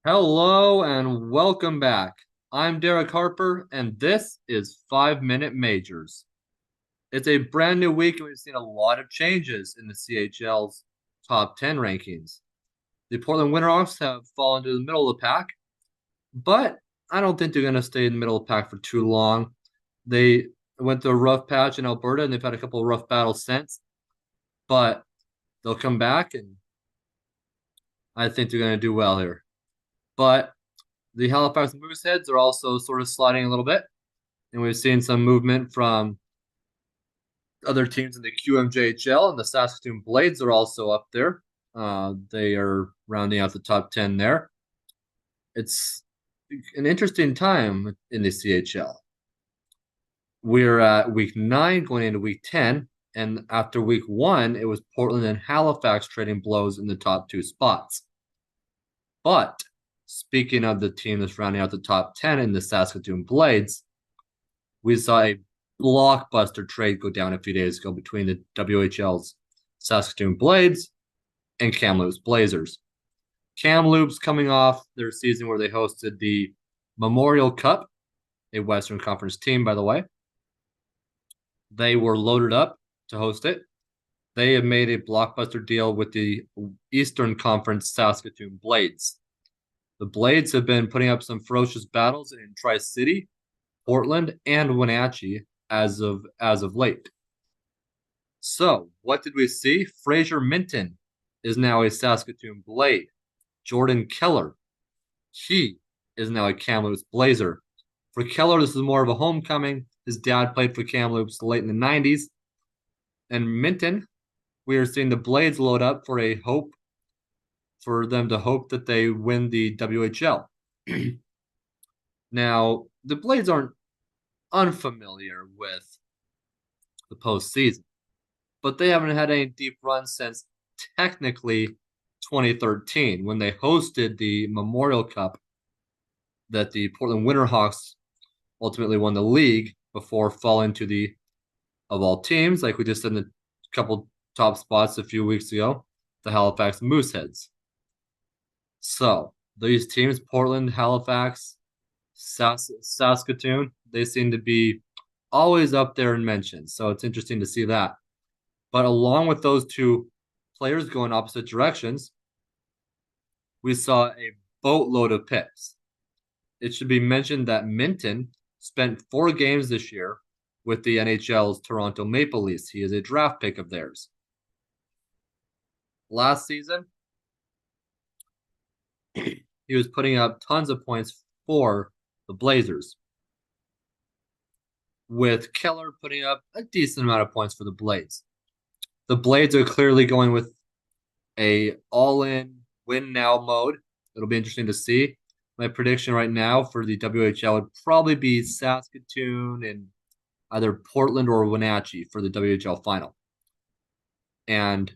Hello and welcome back. I'm Derek Harper, and this is 5 Minute Majors. It's a brand new week, and we've seen a lot of changes in the CHL's top 10 rankings. The Portland Winterhawks have fallen to the middle of the pack, but I don't think they're going to stay in the middle of the pack for too long. They went through a rough patch in Alberta, and they've had a couple of rough battles since, but they'll come back, and I think they're going to do well here. But the Halifax Mooseheads are also sort of sliding a little bit, and we've seen some movement from other teams in the QMJHL, and the Saskatoon Blades are also up there. They are rounding out the top 10 there. It's an interesting time in the CHL. We're at week 9 going into week 10, and after week 1, it was Portland and Halifax trading blows in the top 2 spots. But speaking of the team that's rounding out the top 10 in the Saskatoon Blades, we saw a blockbuster trade go down a few days ago between the WHL's Saskatoon Blades and Kamloops Blazers. Kamloops coming off their season where they hosted the Memorial Cup, a Western Conference team, by the way. They were loaded up to host it. They have made a blockbuster deal with the Eastern Conference Saskatoon Blades. The Blades have been putting up some ferocious battles in Tri-City, Portland, and Wenatchee as of late. So, what did we see? Fraser Minton is now a Saskatoon Blade. Jordan Keller, he is now a Kamloops Blazer. For Keller, this is more of a homecoming. His dad played for Kamloops late in the 90s. And Minton, we are seeing the Blades load up for them to hope that they win the WHL. Now, the Blades aren't unfamiliar with the postseason, but they haven't had any deep runs since technically 2013 when they hosted the Memorial Cup that the Portland Winterhawks ultimately won the league before falling to the, of all teams, like we just said in the couple top spots a few weeks ago, the Halifax Mooseheads. So these teams, Portland, Halifax, Saskatoon, they seem to be always up there in mentions. So it's interesting to see that. But along with those two players going opposite directions, we saw a boatload of picks. It should be mentioned that Minton spent 4 games this year with the NHL's Toronto Maple Leafs. He is a draft pick of theirs. Last season, he was putting up tons of points for the Blazers, with Keller putting up a decent amount of points for the Blades. The Blades are clearly going with a all-in win-now mode. It'll be interesting to see. My prediction right now for the WHL would probably be Saskatoon and either Portland or Wenatchee for the WHL final. And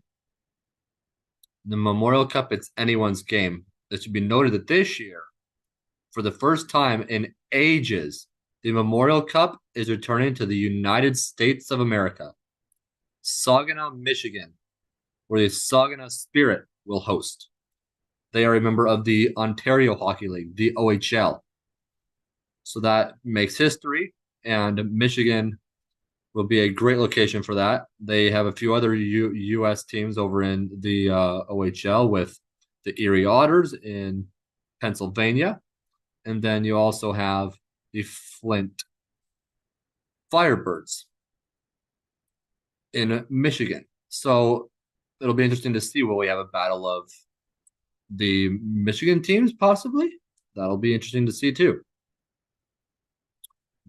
the Memorial Cup, it's anyone's game. It should be noted that this year, for the first time in ages, the Memorial Cup is returning to the United States of America. Saginaw, Michigan, where the Saginaw Spirit will host. They are a member of the Ontario Hockey League, the OHL. So that makes history, and Michigan will be a great location for that. They have a few other U.S. teams over in the OHL with the Erie Otters in Pennsylvania. And then you also have the Flint Firebirds in Michigan. So it'll be interesting to see. Will we have a battle of the Michigan teams, possibly? That'll be interesting to see, too.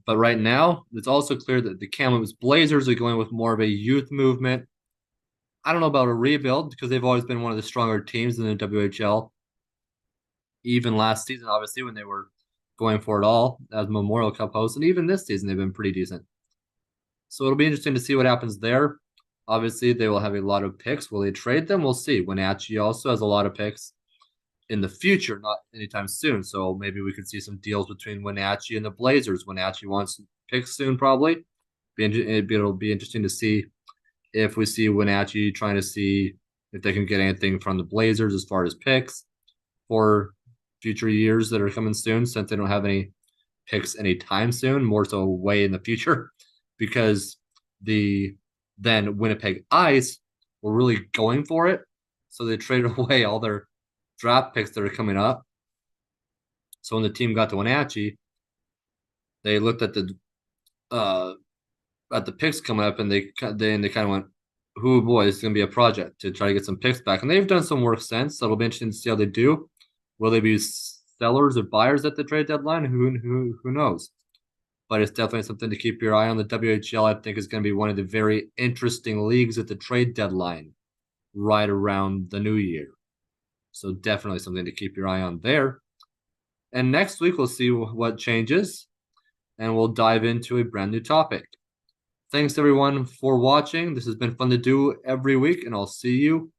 But right now, it's also clear that the Kamloops Blazers are going with more of a youth movement. I don't know about a rebuild because they've always been one of the stronger teams in the WHL. Even last season, obviously, when they were going for it all as Memorial Cup hosts, and even this season, they've been pretty decent. So it'll be interesting to see what happens there. Obviously, they will have a lot of picks. Will they trade them? We'll see. Wenatchee also has a lot of picks in the future, not anytime soon. So maybe we could see some deals between Wenatchee and the Blazers. Wenatchee wants picks soon, probably. It'll be interesting to see if we see Wenatchee trying to see if they can get anything from the Blazers as far as picks for future years that are coming soon, since they don't have any picks anytime soon, more so way in the future, because the then Winnipeg Ice were really going for it. So they traded away all their draft picks that are coming up. So when the team got to Wenatchee, they looked at the picks coming up, and they kind of went, "Who boy, it's going to be a project to try to get some picks back." And they've done some work since, so it'll be interesting to see how they do. Will they be sellers or buyers at the trade deadline? Who knows? But it's definitely something to keep your eye on. The WHL, I think, is going to be one of the very interesting leagues at the trade deadline, right around the new year. So definitely something to keep your eye on there. And next week we'll see what changes, and we'll dive into a brand new topic. Thanks everyone for watching. This has been fun to do every week, and I'll see you